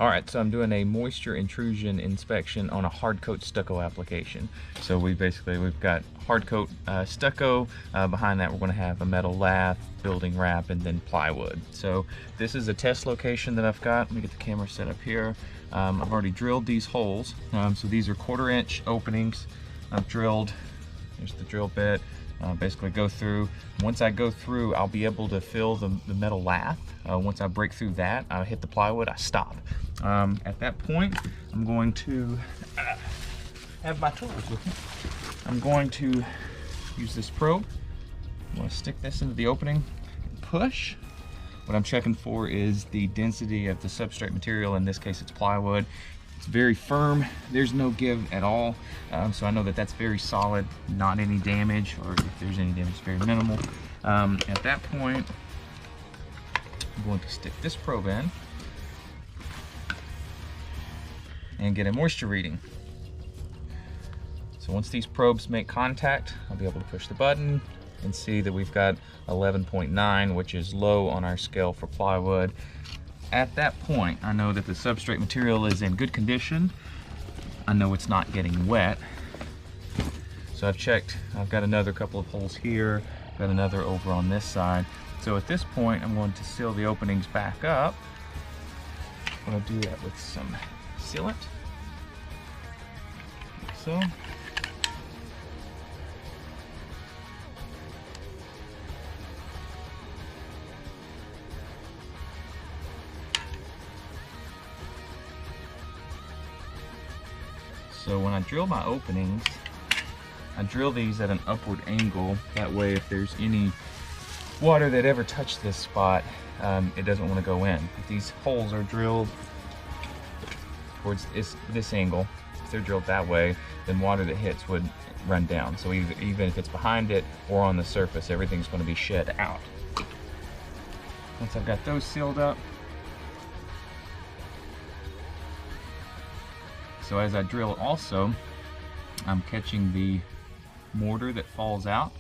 All right, so I'm doing a moisture intrusion inspection on a hard coat stucco application. So we've got hard coat stucco. Behind that, we're going to have a metal lath, building wrap, and then plywood. So this is a test location that I've got. Let me get the camera set up here. I've already drilled these holes. So these are 1/4 inch openings. I've drilled, there's the drill bit. Basically go through. Once I go through, I'll be able to fill the metal lath. Once I break through that, I hit the plywood, I stop. At that point, I'm going to have my tools with me. I'm going to use this probe. I'm going to stick this into the opening and push. What I'm checking for is the density of the substrate material. In this case, it's plywood. It's very firm. There's no give at all. So I know that that's very solid, not any damage, or if there's any damage, it's very minimal. At that point, I'm going to stick this probe in and get a moisture reading. So once these probes make contact, I'll be able to push the button and see that we've got 11.9, which is low on our scale for plywood. At that point, I know that the substrate material is in good condition. I know it's not getting wet. So I've checked, I've got another couple of holes here, got another over on this side. So at this point, I'm going to seal the openings back up. I'm going to do that with some sealant, like so. So when I drill my openings, I drill these at an upward angle. That way, if there's any water that ever touched this spot, it doesn't want to go in. If these holes are drilled towards this angle, if they're drilled that way, then water that hits would run down. So even if it's behind it or on the surface, everything's going to be shed out. Once I've got those sealed up, so as I drill also, I'm catching the mortar that falls out,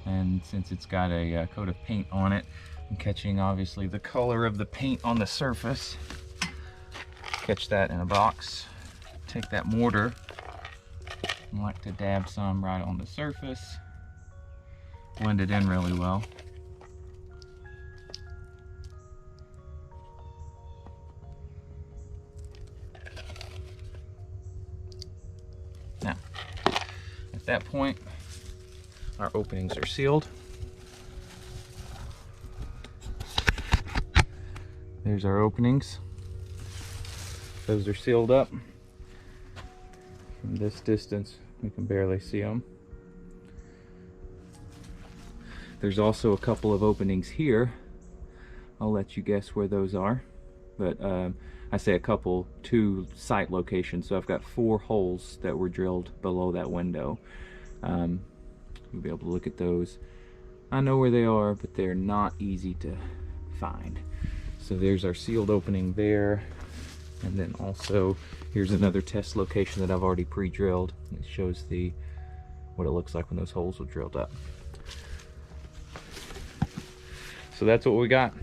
and since it's got a coat of paint on it, I'm catching obviously the color of the paint on the surface. Catch that in a box, take that mortar, I like to dab some right on the surface, blend it in really well. Now, at that point, our openings are sealed. There's our openings. Those are sealed up. From this distance, we can barely see them. There's also a couple of openings here. I'll let you guess where those are. But I say a couple, 2 site locations. So I've got 4 holes that were drilled below that window. You'll be able to look at those. I know where they are, but they're not easy to find. So there's our sealed opening there. And then also, here's another test location that I've already pre-drilled. It shows what it looks like when those holes were drilled up. So that's what we got.